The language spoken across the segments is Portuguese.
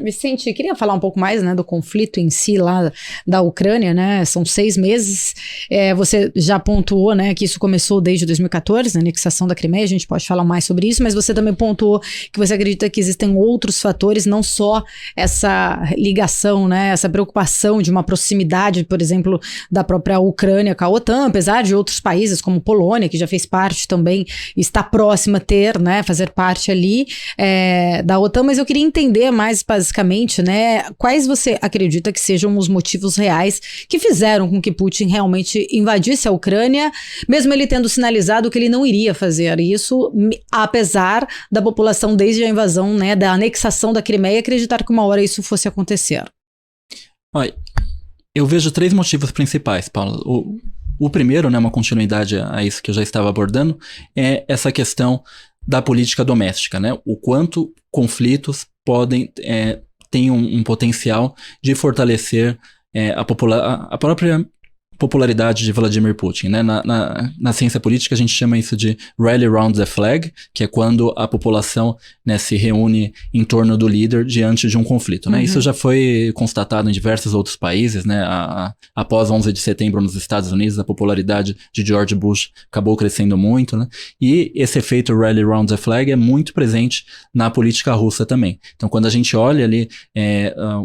Vicente, queria falar um pouco mais, né, do conflito em si lá da Ucrânia, né? São 6 meses. Você já pontuou, né, que isso começou desde 2014, a anexação da Crimeia. A gente pode falar mais sobre isso, mas você também pontuou que você acredita que existem outros fatores, não só essa ligação, né, essa preocupação de uma proximidade, por exemplo, da própria Ucrânia com a OTAN, apesar de outros países como Polônia, que já fez parte também, está próxima a ter, né, fazer parte ali da OTAN, mas eu queria entender mais basicamente, né, quais você acredita que sejam os motivos reais que fizeram com que Putin realmente invadisse a Ucrânia, mesmo ele tendo sinalizado que ele não iria fazer isso, apesar da população, desde a invasão, né, da anexação da Crimeia, acreditar que uma hora isso fosse acontecer? Olha, eu vejo 3 motivos principais, Paulo. O primeiro, né, uma continuidade a isso que eu já estava abordando, é essa questão da política doméstica, né? O quanto conflitos tem um potencial de fortalecer a própria popularidade de Vladimir Putin, né? Na ciência política a gente chama isso de rally around the flag, que é quando a população, né, se reúne em torno do líder diante de um conflito, né? Isso já foi constatado em diversos outros países, né? Após 11 de setembro nos Estados Unidos, a popularidade de George Bush acabou crescendo muito, né? E esse efeito rally around the flag é muito presente na política russa também. Então, quando a gente olha ali,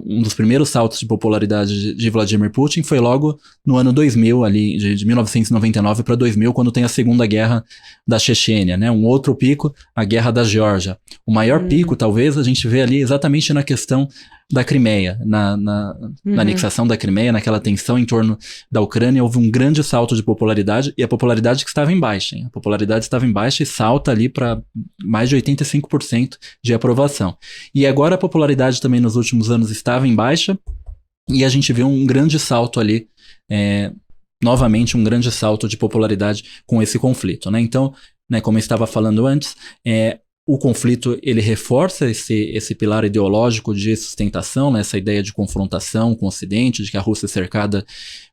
um dos primeiros saltos de popularidade de Vladimir Putin foi logo no ano 2000, ali, de 1999 para 2000, quando tem a Segunda Guerra da Chechênia, né? Um outro pico, a Guerra da Geórgia. O maior pico, talvez, a gente vê ali exatamente na questão da Crimeia, na anexação da Crimeia, naquela tensão em torno da Ucrânia, houve um grande salto de popularidade, e a popularidade que estava em baixa, hein? A popularidade estava em baixa e salta ali para mais de 85% de aprovação. E agora a popularidade também nos últimos anos estava em baixa, e a gente viu um grande salto ali, novamente um grande salto de popularidade com esse conflito, né? Então, né, como eu estava falando antes, o conflito ele reforça esse pilar ideológico de sustentação, né, essa ideia de confrontação com o Ocidente, de que a Rússia é cercada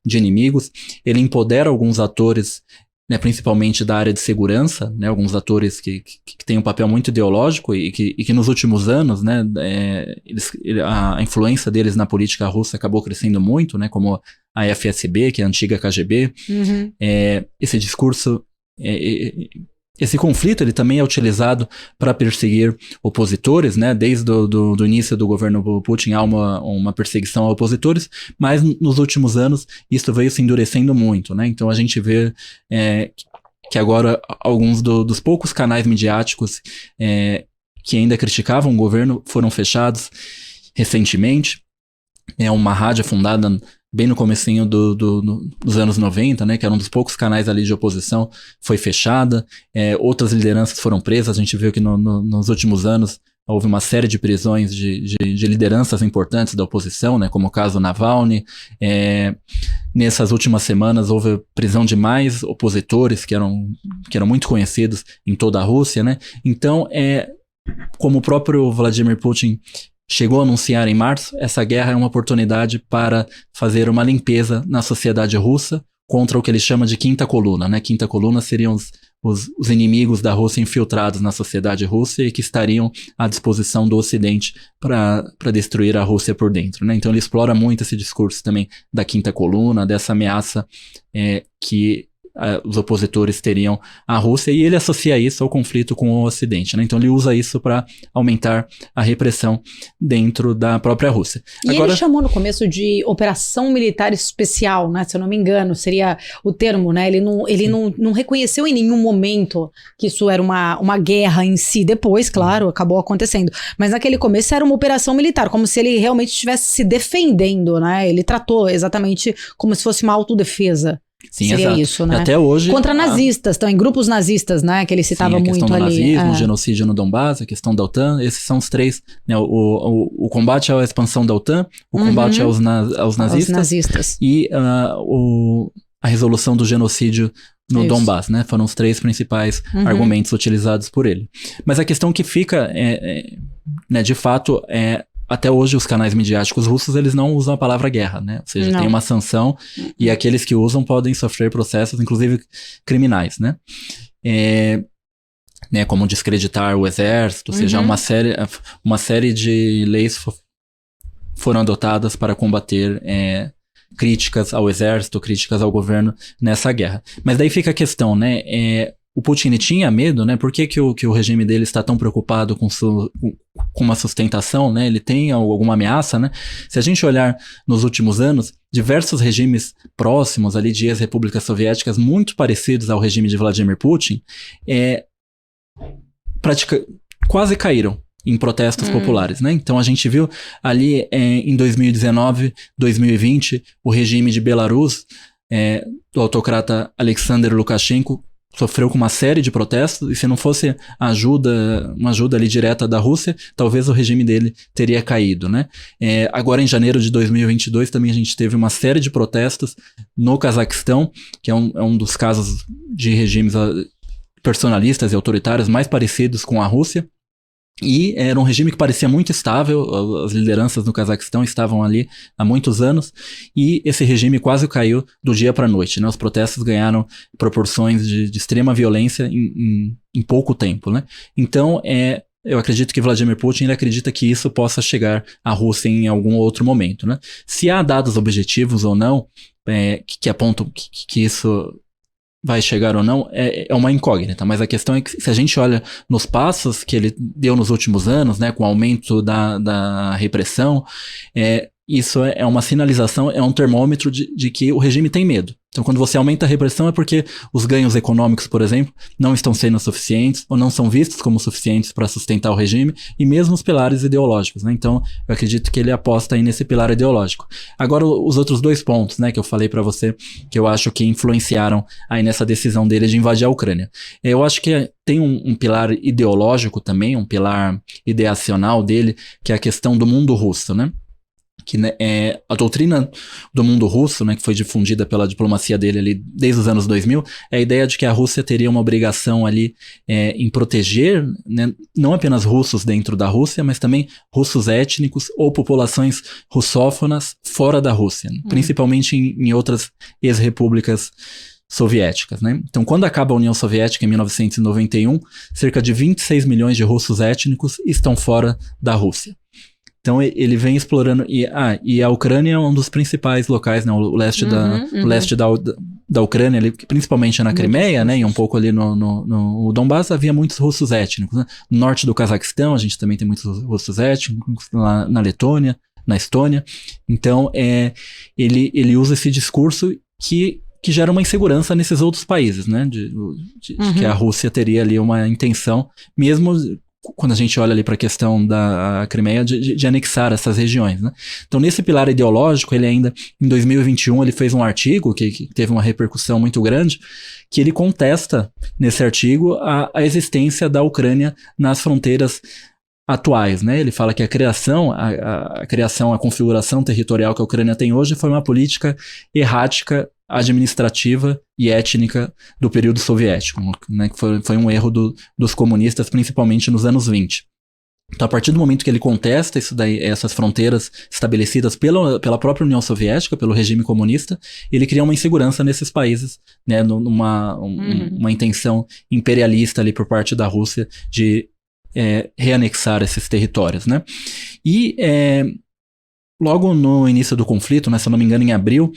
de inimigos. Ele empodera alguns atores, né, principalmente da área de segurança, né, alguns atores que têm um papel muito ideológico e que nos últimos anos, né, a influência deles na política russa acabou crescendo muito, né, como a FSB, que é a antiga KGB. Esse discurso, esse conflito, ele também é utilizado para perseguir opositores, né? Desde o início do governo Putin há uma perseguição a opositores, mas nos últimos anos isso veio se endurecendo muito, né? Então a gente vê que agora alguns dos poucos canais midiáticos que ainda criticavam o governo foram fechados recentemente. Uma rádio fundada bem no comecinho dos anos 90, né, que era um dos poucos canais ali de oposição, foi fechada. Outras lideranças foram presas. A gente viu que nos últimos anos houve uma série de prisões de lideranças importantes da oposição, né, como o caso Navalny. Nessas últimas semanas houve prisão de mais opositores que eram muito conhecidos em toda a Rússia, né? Então, como o próprio Vladimir Putin chegou a anunciar em março, essa guerra é uma oportunidade para fazer uma limpeza na sociedade russa contra o que ele chama de quinta coluna, né? Quinta coluna seriam os inimigos da Rússia infiltrados na sociedade russa e que estariam à disposição do Ocidente para destruir a Rússia por dentro, né? Então ele explora muito esse discurso também da quinta coluna, dessa ameaça que os opositores teriam à Rússia, e ele associa isso ao conflito com o Ocidente, né? Então ele usa isso para aumentar a repressão dentro da própria Rússia. E ele chamou no começo de operação militar especial, né? Se eu não me engano, seria o termo, né? Ele não reconheceu em nenhum momento que isso era uma guerra em si. Depois, claro, acabou acontecendo. Mas naquele começo era uma operação militar, como se ele realmente estivesse se defendendo, né? Ele tratou exatamente como se fosse uma autodefesa. Sim, seria exato. isso, né? Até hoje... Contra nazistas, também grupos nazistas, né? Que ele citava muito ali. A questão do nazismo, o genocídio no Donbass, a questão da OTAN, esses são os 3, né? O combate à expansão da OTAN, o combate aos nazistas. E a resolução do genocídio no Donbass, né? Foram os 3 principais argumentos utilizados por ele. Mas a questão que fica, né, de fato, até hoje os canais midiáticos russos, eles não usam a palavra guerra, né? Ou seja, tem uma sanção e aqueles que usam podem sofrer processos, inclusive criminais, né? Como descreditar o exército, ou seja, uma série de leis foram adotadas para combater críticas ao exército, críticas ao governo nessa guerra. Mas daí fica a questão, né? O Putin tinha medo, né? Por que o regime dele está tão preocupado com uma sustentação, né? Ele tem alguma ameaça, né? Se a gente olhar nos últimos anos, diversos regimes próximos ali de ex-repúblicas soviéticas muito parecidos ao regime de Vladimir Putin, quase caíram em protestos populares, né? Então a gente viu ali em 2019, 2020, o regime de Belarus, do autocrata Alexander Lukashenko, sofreu com uma série de protestos, e se não fosse uma ajuda ali direta da Rússia, talvez o regime dele teria caído, né? Agora em janeiro de 2022 também a gente teve uma série de protestos no Cazaquistão, que é um dos casos de regimes personalistas e autoritários mais parecidos com a Rússia. E era um regime que parecia muito estável, as lideranças no Cazaquistão estavam ali há muitos anos, e esse regime quase caiu do dia para a noite, né? Os protestos ganharam proporções de extrema violência em pouco tempo, né? Então, eu acredito que Vladimir Putin ele acredita que isso possa chegar à Rússia em algum outro momento, né? Se há dados objetivos ou não, que apontam que isso vai chegar ou não, é uma incógnita, mas a questão é que se a gente olha nos passos que ele deu nos últimos anos, né, com o aumento da repressão, isso é uma sinalização, é um termômetro de que o regime tem medo. Então, quando você aumenta a repressão é porque os ganhos econômicos, por exemplo, não estão sendo suficientes ou não são vistos como suficientes para sustentar o regime, e mesmo os pilares ideológicos, né? Então, eu acredito que ele aposta aí nesse pilar ideológico. Agora, os outros dois pontos, né, que eu falei para você, que eu acho que influenciaram aí nessa decisão dele de invadir a Ucrânia. Eu acho que tem um pilar ideológico também, um pilar ideacional dele, que é a questão do mundo russo, né? Que a doutrina do mundo russo, né, que foi difundida pela diplomacia dele ali desde os anos 2000, é a ideia de que a Rússia teria uma obrigação ali em proteger, né, não apenas russos dentro da Rússia, mas também russos étnicos ou populações russófonas fora da Rússia, principalmente em outras ex-repúblicas soviéticas, né? Então, quando acaba a União Soviética em 1991, cerca de 26 milhões de russos étnicos estão fora da Rússia. Então ele vem explorando, e a Ucrânia é um dos principais locais, né, o leste da Ucrânia, ali, principalmente na Crimeia, né, e um pouco ali no Donbass, havia muitos russos étnicos, né? No norte do Cazaquistão a gente também tem muitos russos étnicos, na Letônia, na Estônia. Então ele usa esse discurso que gera uma insegurança nesses outros países, né, de que a Rússia teria ali uma intenção, mesmo quando a gente olha ali para a questão da Crimeia, de anexar essas regiões, né? Então, nesse pilar ideológico, ele ainda, em 2021, ele fez um artigo que teve uma repercussão muito grande, que ele contesta, nesse artigo, a existência da Ucrânia nas fronteiras atuais, né? Ele fala que a criação, a configuração territorial que a Ucrânia tem hoje foi uma política errática, administrativa e étnica do período soviético, né? Que foi um erro dos comunistas, principalmente nos anos 20. Então, a partir do momento que ele contesta isso daí, essas fronteiras estabelecidas pela própria União Soviética, pelo regime comunista, ele cria uma insegurança nesses países, né? Uma intenção imperialista ali por parte da Rússia de reanexar esses territórios, né? E logo no início do conflito, né, se eu não me engano, em abril,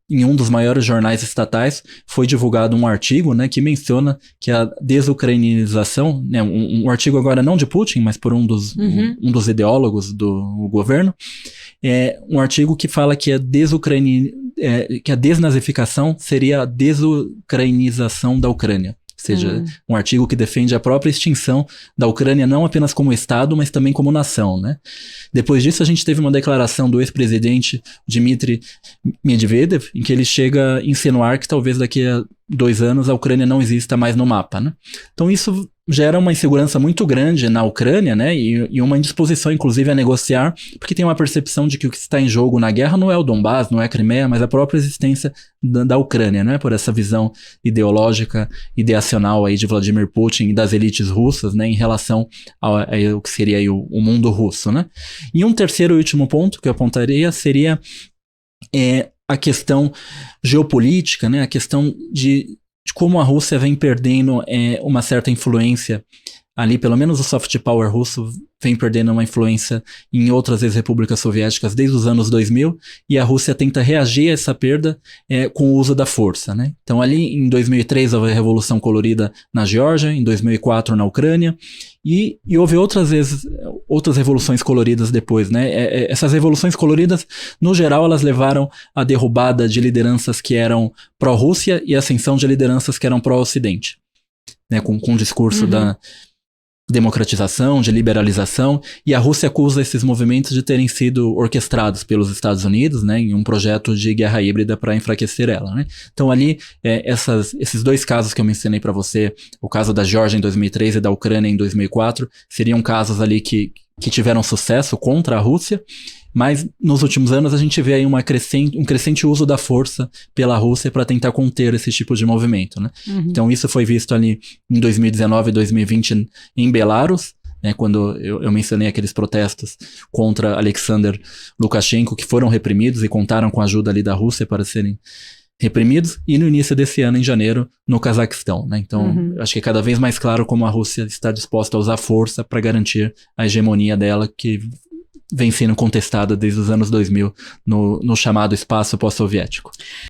em um dos maiores jornais estatais, foi divulgado um artigo, né, que menciona que a desucranização, né, um artigo agora não de Putin, mas por um dos ideólogos do governo, um artigo que fala que que a desnazificação seria a desucranização da Ucrânia. Ou seja, um artigo que defende a própria extinção da Ucrânia não apenas como Estado, mas também como nação, né? Depois disso, a gente teve uma declaração do ex-presidente Dmitry Medvedev, em que ele chega a insinuar que talvez daqui a 2 anos a Ucrânia não exista mais no mapa, né? Então isso gera uma insegurança muito grande na Ucrânia, né? E uma indisposição, inclusive, a negociar, porque tem uma percepção de que o que está em jogo na guerra não é o Donbass, não é a Crimeia, mas a própria existência da Ucrânia, né? Por essa visão ideológica, ideacional aí de Vladimir Putin e das elites russas, né? Em relação ao que seria aí o mundo russo, né? E um terceiro e último ponto que eu apontaria seria a questão geopolítica, né? A questão de como a Rússia vem perdendo uma certa influência ali, pelo menos o soft power russo vem perdendo uma influência em outras ex-repúblicas soviéticas desde os anos 2000, e a Rússia tenta reagir a essa perda com o uso da força, né? Então ali em 2003 houve a Revolução Colorida na Geórgia, em 2004 na Ucrânia, e houve outras revoluções coloridas depois, né? Essas revoluções coloridas, no geral, elas levaram à derrubada de lideranças que eram pró-Rússia e a ascensão de lideranças que eram pró-Ocidente, né? Com o discurso da democratização, de liberalização, e a Rússia acusa esses movimentos de terem sido orquestrados pelos Estados Unidos, né, em um projeto de guerra híbrida para enfraquecer ela, né? Então ali, esses dois casos que eu mencionei para você, o caso da Geórgia em 2003 e da Ucrânia em 2004, seriam casos ali que tiveram sucesso contra a Rússia, mas nos últimos anos a gente vê aí um crescente uso da força pela Rússia para tentar conter esse tipo de movimento, né? Então isso foi visto ali em 2019 e 2020 em Belarus, né, quando eu mencionei aqueles protestos contra Alexander Lukashenko, que foram reprimidos e contaram com a ajuda ali da Rússia para serem reprimidos, e no início desse ano, em janeiro, no Cazaquistão, né? Então, acho que é cada vez mais claro como a Rússia está disposta a usar força para garantir a hegemonia dela, que vem sendo contestada desde os anos 2000 no chamado espaço pós-soviético.